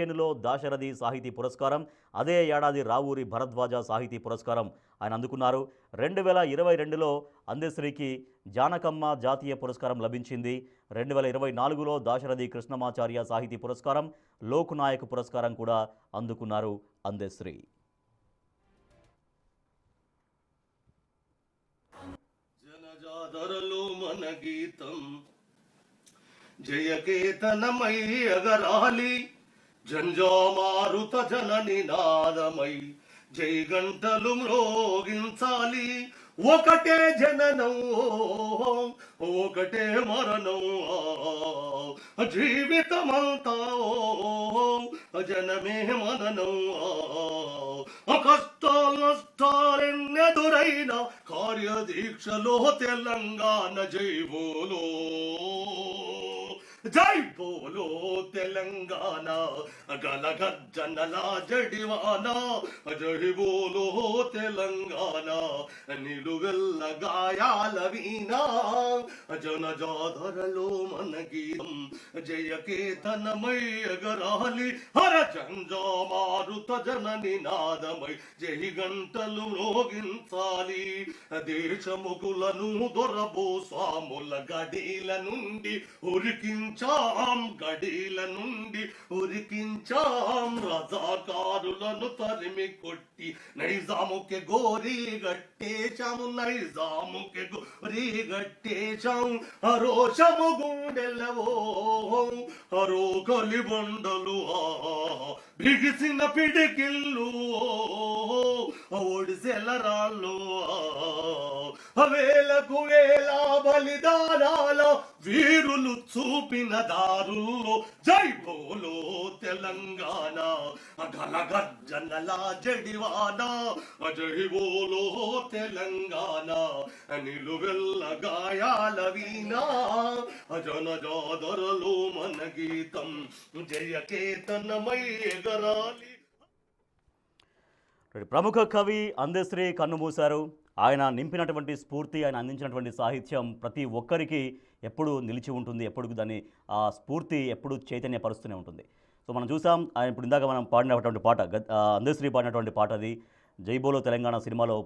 2015లో దాశరథి సాహితీ పురస్కారం, అదే ఏడాది రావూరి భరద్వాజ సాహితీ పురస్కారం ఆయన అందుకున్నారు. 2022లో అందెశ్రీకి జానకమ్మ జాతీయ పురస్కారం లభించింది. 2024లో దాశరథి కృష్ణమాచార్య సాహితీ పురస్కారం, లోక్నాయక్ పురస్కారం కూడా అందుకున్నారు అందెశ్రీ. జనజాదరలో మన గీతం జయకేతనమై అగరాలి, జంజామారుత జనని నాదమై జై గంటలు మ్రోగించాలి. ఒకటే జననం ఒకటే మరణం, జీవితమంతా జనమే మననం. కష్టాలు నష్టాలెన్నెదురైన కార్యదీక్షలో తెలంగాణ జై బోలో, జై బోలో తెలంగాణ, గలగర్జనల జడివాన జై బోలో తెలంగాణ. నిలువెల్ల గాయాల వీణా జనజాధరలో మన గీతం జయకేతనమై ఎగరాలి, హర జంజామారుత జనని నాదమై జై గంటలు మ్రోగించాలి. దేశముగులను దొరబో స్వాముల గడీల నుండి ఉరికించాం, గడీల నుండి ఉరికించాం. రజాకారులను తరిమి కొట్టి నైజాముకి గోరి గట్టేశాము, నైజాముకి గోరి గట్టేశాం. అరోషము గుండెలవో అరో కలిబండలు, బిగిసిన పిడికిళ్ళు ఒడిసెల రాళ్ళు, వేలకు వేల బలిదానాల వీరులు చూపిన దారుల్లో జై బోలో తెలంగాణ, గలగర్జనల జడివాన జై బోలో తెలంగాణ. నిలువెల్ల గాయాల వీణా జనజాదరలో మన గీతం జయకేతనమై ఎగరాలి. ప్రముఖ కవి అందెశ్రీ కన్నుమూశారు. ఆయన నింపినటువంటి స్ఫూర్తి, ఆయన అందించినటువంటి సాహిత్యం ప్రతి ఒక్కరికి ఎప్పుడు నిలిచి ఉంటుంది, ఎప్పుడు దాన్ని ఆ స్ఫూర్తి ఎప్పుడు చైతన్యపరుస్తూనే ఉంటుంది. సో మనం చూసాం ఆయన ఇప్పుడు ఇందాక మనం పాడినటువంటి పాట, అందెశ్రీ పాడినటువంటి పాట అది జై బోలో తెలంగాణ సినిమాలో